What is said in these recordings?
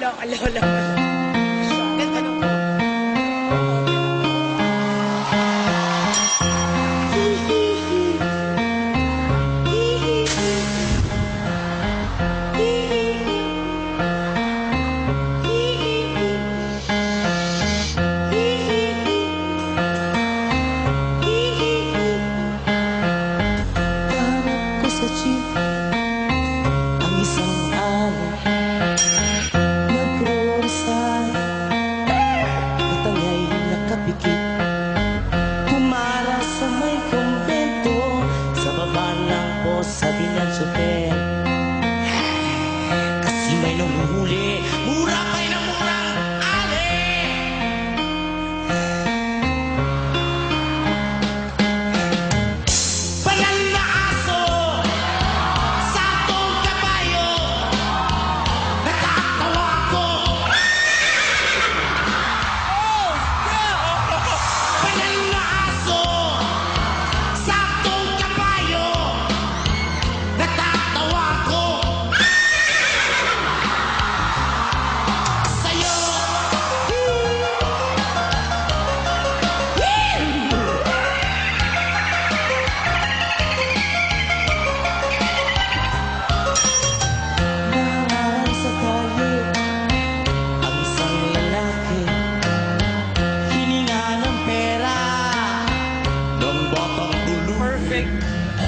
Lola. Ganda nung sa jeep ang isang araw nagkrurasal natangay nakapikit pumara sa may kumbento sa baba ng bus sabi ng sofer kasi may nanguhuli mura kayo ng murang ali banal na aso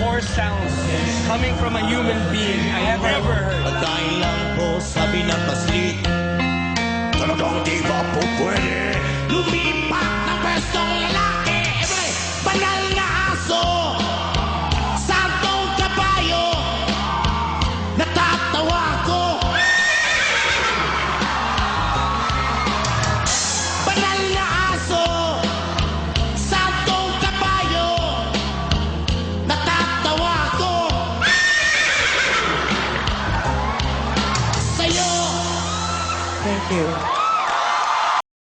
horse sounds coming from a human being I have ever heard. Dahil lang po sabi ng paslit talagang di ba po pwede lumipat na pwestong lalaki banal na aso santong kabayo natatawa ko banal na aso santong kabayo natatawa ko sa'yo. Thank you.